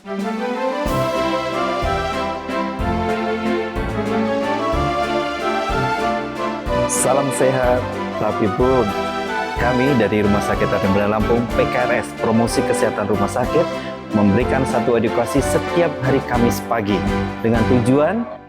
Salam sehat, tapi pun kami dari Rumah Sakit Raden Lampung PKRS Promosi Kesehatan Rumah Sakit memberikan satu edukasi setiap hari Kamis pagi dengan tujuan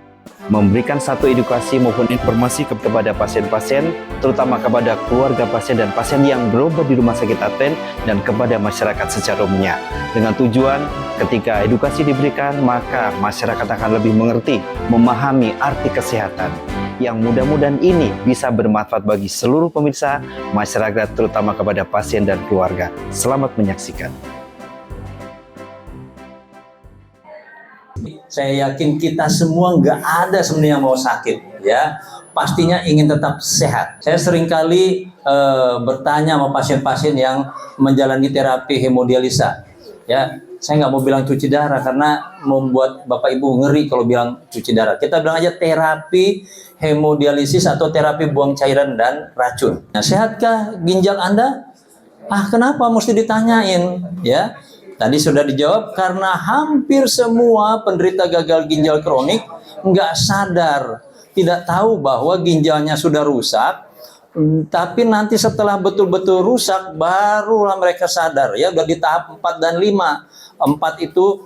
memberikan satu edukasi maupun informasi kepada pasien-pasien, terutama kepada keluarga pasien dan pasien yang berobat di Rumah Sakit Raden dan kepada masyarakat secara umumnya. Dengan tujuan ketika edukasi diberikan, maka masyarakat akan lebih mengerti, memahami arti kesehatan. Yang mudah-mudahan ini bisa bermanfaat bagi seluruh pemirsa, masyarakat, terutama kepada pasien dan keluarga. Selamat menyaksikan. Saya yakin kita semua nggak ada sebenarnya yang mau sakit, ya. Pastinya ingin tetap sehat. Saya seringkali bertanya sama pasien-pasien yang menjalani terapi hemodialisa, ya. Saya nggak mau bilang cuci darah karena membuat Bapak Ibu ngeri kalau bilang cuci darah. Kita bilang aja terapi hemodialisis atau terapi buang cairan dan racun. Nah, sehatkah ginjal Anda? Kenapa mesti ditanyain, ya? Tadi sudah dijawab, karena hampir semua penderita gagal ginjal kronik nggak sadar, tidak tahu bahwa ginjalnya sudah rusak, tapi nanti setelah betul-betul rusak, barulah mereka sadar, ya, udah di tahap 4 dan 5. 4 itu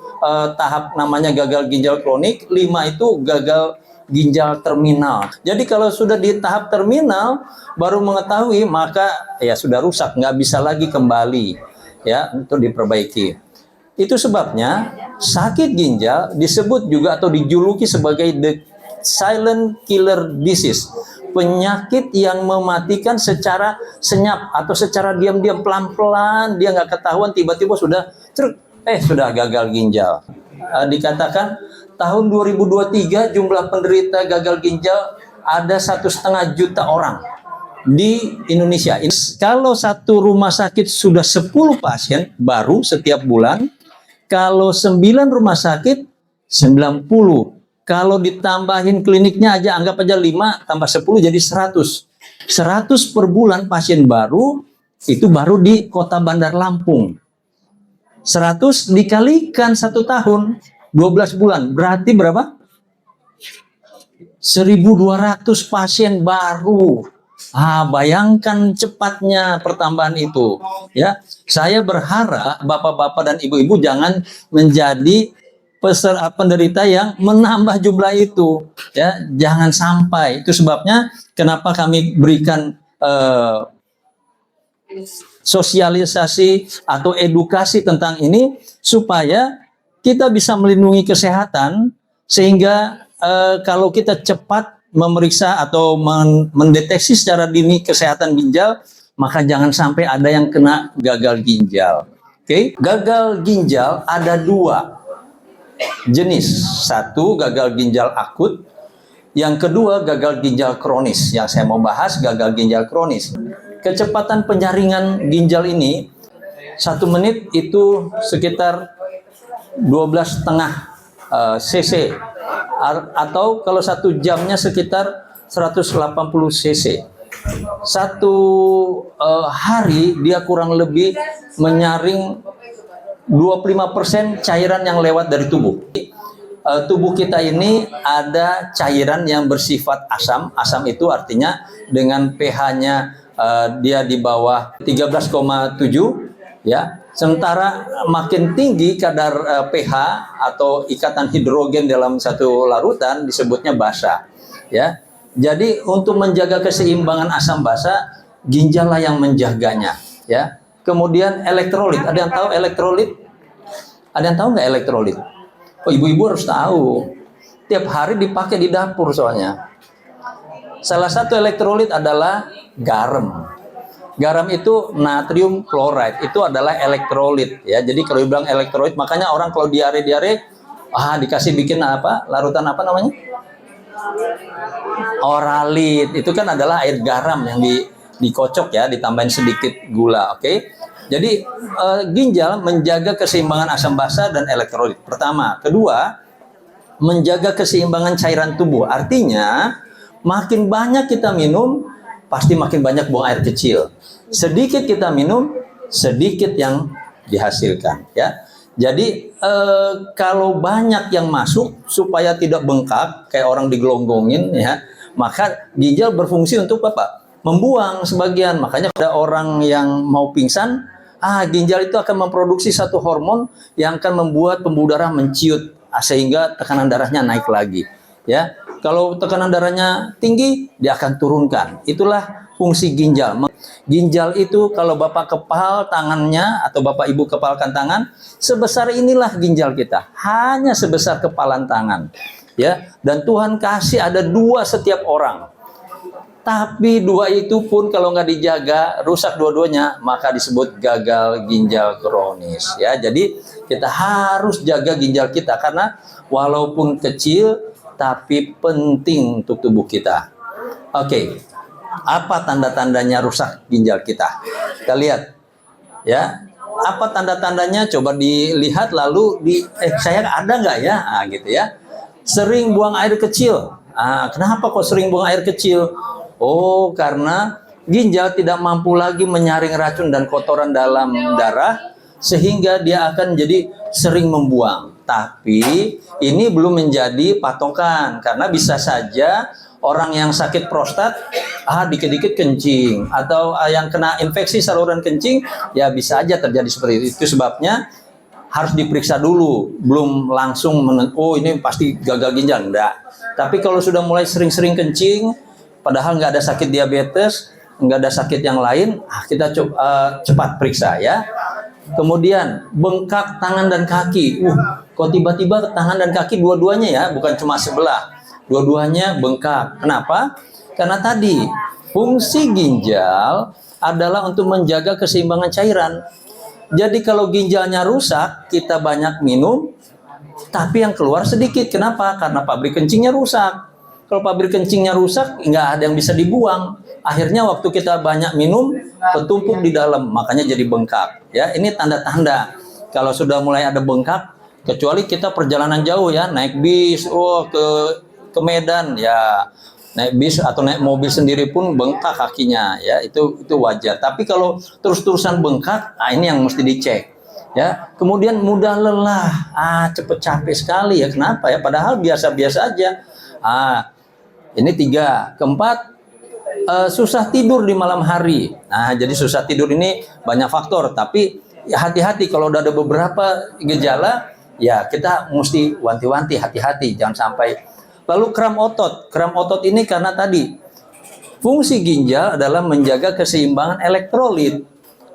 tahap namanya gagal ginjal kronik, 5 itu gagal ginjal terminal. Jadi kalau sudah di tahap terminal, baru mengetahui, maka ya sudah rusak, nggak bisa lagi kembali, ya, untuk diperbaiki. Itu sebabnya sakit ginjal disebut juga atau dijuluki sebagai the silent killer disease, penyakit yang mematikan secara senyap atau secara diam-diam, pelan-pelan, dia nggak ketahuan, tiba-tiba sudah sudah gagal ginjal. Dikatakan tahun 2023 jumlah penderita gagal ginjal ada 1,5 juta orang di Indonesia. Kalau satu rumah sakit sudah 10 pasien baru setiap bulan, kalau 9 rumah sakit 90. Kalau ditambahin kliniknya aja, anggap aja 5 tambah 10 jadi 100. 100 per bulan pasien baru, itu baru di Kota Bandar Lampung. 100 dikalikan 1 tahun, 12 bulan, berarti berapa? 1.200 pasien baru. Bayangkan cepatnya pertambahan itu, ya. Saya berharap bapak-bapak dan ibu-ibu jangan menjadi penderita yang menambah jumlah itu, ya. Jangan sampai. Itu sebabnya kenapa kami berikan sosialisasi atau edukasi tentang ini, supaya kita bisa melindungi kesehatan, sehingga kalau kita cepat memeriksa atau mendeteksi secara dini kesehatan ginjal, maka jangan sampai ada yang kena gagal ginjal. Oke, gagal ginjal ada 2 jenis. Satu, gagal ginjal akut. Yang kedua, gagal ginjal kronis. Yang saya mau bahas gagal ginjal kronis. Kecepatan penyaringan ginjal ini 1 menit itu sekitar 12,5 cc. Atau kalau 1 jamnya sekitar 180 cc. 1 hari dia kurang lebih menyaring 25% cairan yang lewat dari tubuh. Tubuh kita ini ada cairan yang bersifat asam. Asam itu artinya dengan pH-nya dia di bawah 13,7, ya. Sementara makin tinggi kadar pH atau ikatan hidrogen dalam satu larutan disebutnya basa, ya. Jadi untuk menjaga keseimbangan asam basa, ginjallah yang menjaganya, ya. Kemudian elektrolit, ada yang tahu elektrolit? Ada yang tahu nggak elektrolit? Oh, ibu-ibu harus tahu. Tiap hari dipakai di dapur soalnya. Salah satu elektrolit adalah garam. Garam itu natrium klorida, itu adalah elektrolit, ya. Jadi kalau dibilang elektrolit, makanya orang kalau diare-diare, dikasih bikin apa? Larutan apa namanya? Oralit. Itu kan adalah air garam yang dikocok, ya, ditambahin sedikit gula, oke? Jadi ginjal menjaga keseimbangan asam basa dan elektrolit. Pertama, kedua, menjaga keseimbangan cairan tubuh. Artinya, makin banyak kita minum, pasti makin banyak buang air kecil. Sedikit kita minum, sedikit yang dihasilkan, ya. Jadi kalau banyak yang masuk supaya tidak bengkak kayak orang digelonggongin ya, maka ginjal berfungsi untuk apa? Membuang sebagian. Makanya ada orang yang mau pingsan, ginjal itu akan memproduksi satu hormon yang akan membuat pembuluh darah menciut, sehingga tekanan darahnya naik lagi. Ya, kalau tekanan darahnya tinggi, dia akan turunkan. Itulah fungsi ginjal. Ginjal itu kalau Bapak kepal tangannya atau Bapak Ibu kepalkan tangan, sebesar inilah ginjal kita, hanya sebesar kepalan tangan. Ya, dan Tuhan kasih ada 2 setiap orang. Tapi 2 itu pun kalau nggak dijaga, rusak dua-duanya, maka disebut gagal ginjal kronis. Ya, jadi kita harus jaga ginjal kita karena walaupun kecil, tapi penting untuk tubuh kita. Oke. Apa tanda-tandanya rusak ginjal kita? Kita lihat, ya. Apa tanda-tandanya? Coba dilihat lalu saya ada nggak ya? Gitu ya. Sering buang air kecil. Kenapa kok sering buang air kecil? Oh, karena ginjal tidak mampu lagi menyaring racun dan kotoran dalam darah, sehingga dia akan jadi sering membuang. Tapi ini belum menjadi patokan, karena bisa saja orang yang sakit prostat, dikit-dikit kencing, atau yang kena infeksi saluran kencing, ya bisa aja terjadi seperti itu. Itu sebabnya harus diperiksa dulu, belum langsung ini pasti gagal ginjal, enggak. Tapi kalau sudah mulai sering-sering kencing, padahal nggak ada sakit diabetes, nggak ada sakit yang lain, kita cepat periksa ya. Kemudian bengkak tangan dan kaki, kok tiba-tiba tangan dan kaki dua-duanya ya, bukan cuma sebelah. Dua-duanya bengkak. Kenapa? Karena tadi fungsi ginjal adalah untuk menjaga keseimbangan cairan. Jadi kalau ginjalnya rusak, kita banyak minum, tapi yang keluar sedikit. Kenapa? Karena pabrik kencingnya rusak. Kalau pabrik kencingnya rusak, nggak ada yang bisa dibuang. Akhirnya waktu kita banyak minum, ketumpuk di dalam, makanya jadi bengkak. Ya, ini tanda-tanda. Kalau sudah mulai ada bengkak, kecuali kita perjalanan jauh ya, naik bis, ke Medan ya, naik bis atau naik mobil sendiri pun bengkak kakinya ya, itu wajar. Tapi kalau terus-terusan bengkak, ini yang mesti dicek ya. Kemudian mudah lelah, cepet capek sekali ya. Kenapa ya? Padahal biasa-biasa aja. Ini 3. Keempat, susah tidur di malam hari. Jadi susah tidur ini banyak faktor, tapi ya hati-hati kalau udah ada beberapa gejala, ya kita mesti wanti-wanti, hati-hati jangan sampai. Lalu kram otot. Kram otot ini karena tadi fungsi ginjal adalah menjaga keseimbangan elektrolit.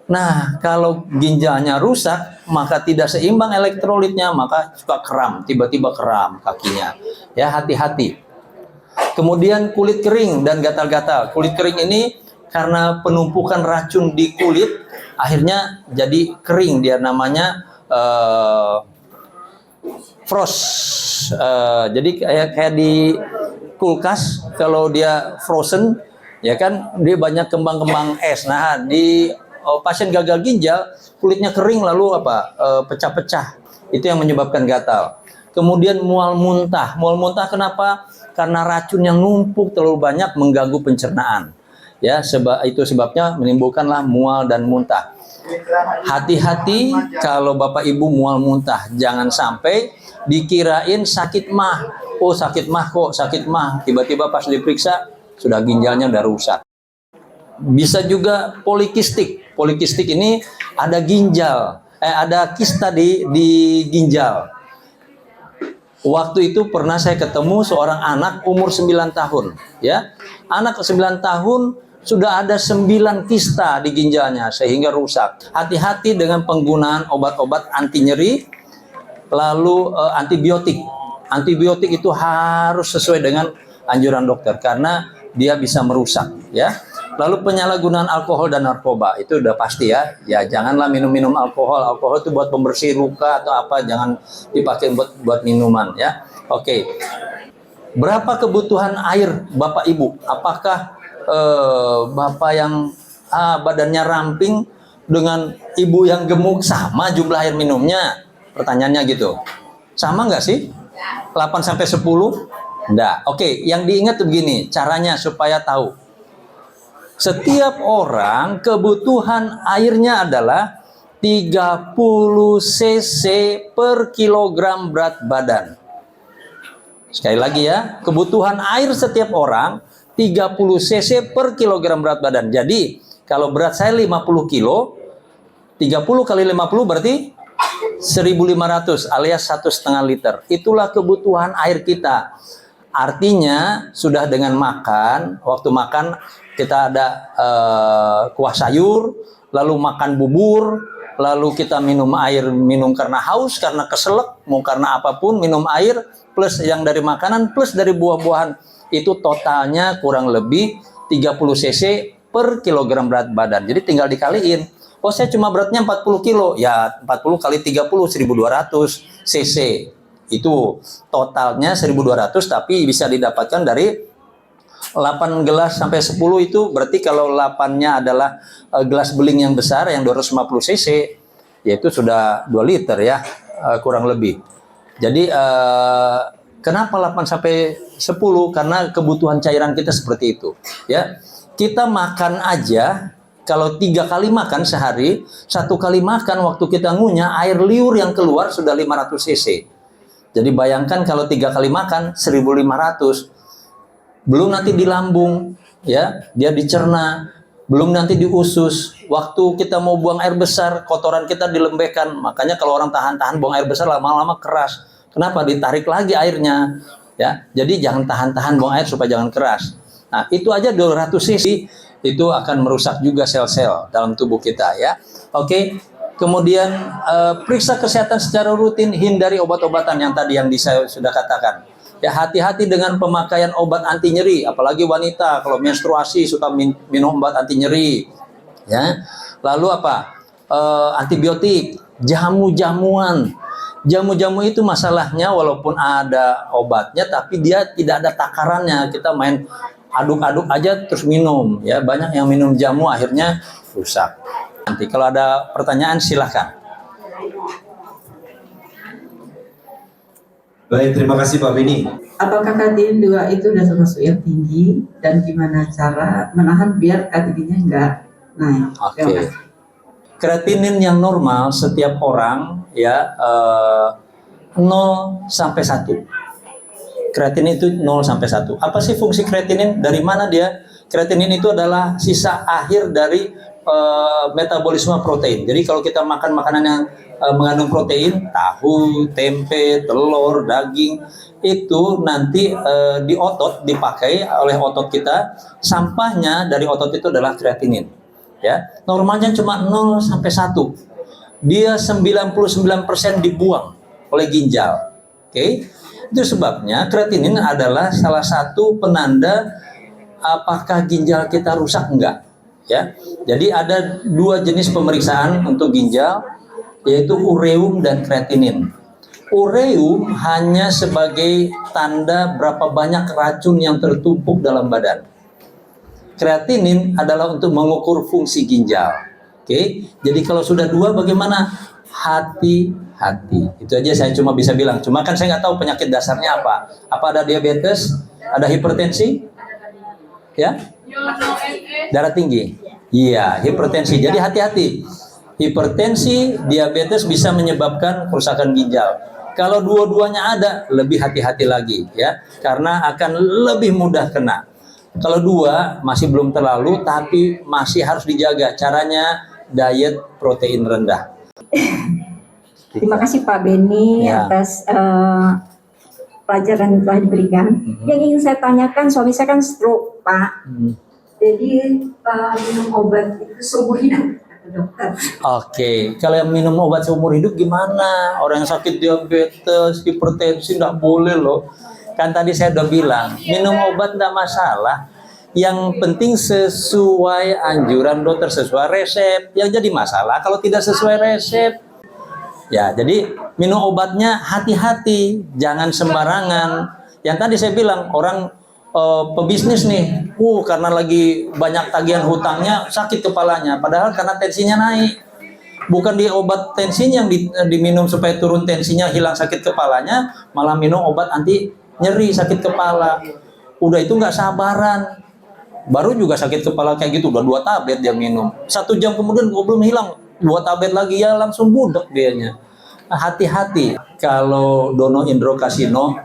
Nah, kalau ginjalnya rusak, maka tidak seimbang elektrolitnya, maka suka kram, tiba-tiba kram kakinya. Ya, hati-hati. Kemudian kulit kering dan gatal-gatal. Kulit kering ini karena penumpukan racun di kulit, akhirnya jadi kering, dia namanya frost. Jadi kayak di kulkas kalau dia frozen ya kan, dia banyak kembang-kembang es. Nah, di pasien gagal ginjal kulitnya kering lalu pecah-pecah. Itu yang menyebabkan gatal. Kemudian mual muntah. Mual muntah kenapa? Karena racun yang numpuk terlalu banyak mengganggu pencernaan. Ya, itu sebabnya menimbulkanlah mual dan muntah. Hati-hati kalau Bapak Ibu mual muntah, jangan sampai dikirain sakit mah. Sakit mah kok, sakit mah. Tiba-tiba pas diperiksa sudah ginjalnya udah rusak. Bisa juga polikistik. Polikistik ini ada ada kista di ginjal. Waktu itu pernah saya ketemu seorang anak umur 9 tahun, ya. Anak 9 tahun sudah ada 9 kista di ginjalnya sehingga rusak. Hati-hati dengan penggunaan obat-obat anti nyeri, lalu antibiotik. Antibiotik itu harus sesuai dengan anjuran dokter karena dia bisa merusak, ya. Lalu penyalahgunaan alkohol dan narkoba itu udah pasti ya. Ya janganlah minum-minum alkohol. Alkohol itu buat pembersih luka atau apa, jangan dipakai buat minuman ya. Oke. Berapa kebutuhan air Bapak Ibu? Apakah Bapak yang badannya ramping dengan ibu yang gemuk sama jumlah air minumnya? Pertanyaannya gitu. Sama nggak sih? 8 sampai 10? Enggak. Oke, yang diingat begini, caranya supaya tahu. Setiap orang kebutuhan airnya adalah 30 cc per kilogram berat badan. Sekali lagi ya, kebutuhan air setiap orang 30 cc per kilogram berat badan. Jadi, kalau berat saya 50 kilo, 30 kali 50 berarti 1.500 alias 1,5 liter. Itulah kebutuhan air kita. Artinya, sudah dengan makan, waktu makan kita ada kuah sayur, lalu makan bubur, lalu kita minum air, minum karena haus, karena keselak, mau karena apapun, minum air, plus yang dari makanan, plus dari buah-buahan. Itu totalnya kurang lebih 30 cc per kilogram berat badan. Jadi tinggal dikaliin. Oh, saya cuma beratnya 40 kilo. Ya, 40 kali 30, 1.200 cc. Itu totalnya 1.200, tapi bisa didapatkan dari 8 gelas sampai 10 itu berarti kalau 8-nya adalah gelas beling yang besar yang 250 cc, yaitu sudah 2 liter ya, kurang lebih. Jadi kenapa 8 sampai 10? Karena kebutuhan cairan kita seperti itu ya. Kita makan aja, kalau 3 kali makan sehari, 1 kali makan waktu kita ngunyah, air liur yang keluar sudah 500 cc. Jadi bayangkan kalau 3 kali makan 1.500. Belum nanti di lambung, ya, dia dicerna, belum nanti di usus. Waktu kita mau buang air besar, kotoran kita dilembekkan. Makanya kalau orang tahan-tahan buang air besar lama-lama keras. Kenapa? Ditarik lagi airnya, ya. Jadi jangan tahan-tahan buang air supaya jangan keras. Nah, itu aja 200 cc itu akan merusak juga sel-sel dalam tubuh kita, ya. Oke. Kemudian periksa kesehatan secara rutin, hindari obat-obatan yang tadi yang saya sudah katakan. Ya, hati-hati dengan pemakaian obat anti nyeri, apalagi wanita kalau menstruasi suka minum obat anti nyeri. Ya. Lalu apa? Antibiotik, jamu-jamuan. Jamu-jamu itu masalahnya walaupun ada obatnya tapi dia tidak ada takarannya. Kita main aduk-aduk aja terus minum, ya. Banyak yang minum jamu akhirnya rusak. Nanti kalau ada pertanyaan silahkan. Baik, terima kasih Pak Beni. Apakah kreatinin 2 itu sudah termasuk yang tinggi dan gimana cara menahan biar kreatininnya enggak naik? Oke. Kreatinin yang normal setiap orang ya 0 sampai 1. Kreatinin itu 0 sampai 1. Apa sih fungsi kreatinin? Dari mana dia? Kreatinin itu adalah sisa akhir dari metabolisme protein. Jadi kalau kita makan makanan yang mengandung protein, tahu, tempe, telur, daging, itu nanti di otot dipakai oleh otot kita. Sampahnya dari otot itu adalah kreatinin. Ya, normalnya cuma 0 sampai 1. Dia 99% dibuang oleh ginjal. Oke. Itu sebabnya kreatinin adalah salah satu penanda apakah ginjal kita rusak enggak. Ya, jadi ada 2 jenis pemeriksaan untuk ginjal, yaitu ureum dan kreatinin. Ureum hanya sebagai tanda berapa banyak racun yang tertumpuk dalam badan. Kreatinin adalah untuk mengukur fungsi ginjal. Oke, jadi kalau sudah 2 bagaimana? Hati-hati. Itu aja saya cuma bisa bilang. Cuma kan saya nggak tahu penyakit dasarnya apa. Apa ada diabetes? Ada hipertensi? Ya? Darah tinggi. Iya, hipertensi. Jadi hati-hati. Hipertensi, diabetes bisa menyebabkan kerusakan ginjal. Kalau dua-duanya ada, lebih hati-hati lagi ya, karena akan lebih mudah kena. Kalau 2 masih belum terlalu, tapi masih harus dijaga. Caranya diet protein rendah. Terima kasih Pak Beni Ya. atas pelajaran yang telah diberikan. Yang ingin saya tanyakan, suami saya kan stroke, Pak. Jadi minum obat itu seumur hidup, kata dokter. Oke, kalau yang minum obat seumur hidup gimana? Orang yang sakit diabetes, hipertensi nggak boleh loh. Kan tadi saya udah bilang, minum obat nggak masalah. Yang penting sesuai anjuran dokter, sesuai resep. Yang jadi masalah kalau tidak sesuai resep. Ya, jadi minum obatnya hati-hati, jangan sembarangan. Yang tadi saya bilang, orang pebisnis nih, karena lagi banyak tagihan hutangnya, sakit kepalanya. Padahal karena tensinya naik. Bukan di obat tensinya yang diminum supaya turun tensinya, hilang sakit kepalanya, malah minum obat anti nyeri sakit kepala. Udah itu nggak sabaran. Baru juga sakit kepala kayak gitu, udah 2 tablet dia minum. 1 jam kemudian belum hilang, buat tablet lagi ya langsung budek dianya. Hati-hati. Kalau Dono Indro Kasino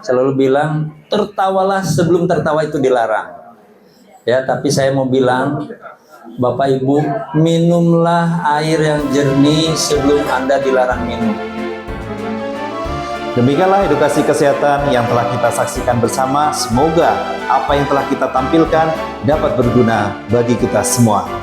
selalu bilang tertawalah sebelum tertawa itu dilarang. Ya, tapi saya mau bilang Bapak Ibu, minumlah air yang jernih sebelum Anda dilarang minum. Demikianlah edukasi kesehatan yang telah kita saksikan bersama. Semoga apa yang telah kita tampilkan dapat berguna bagi kita semua.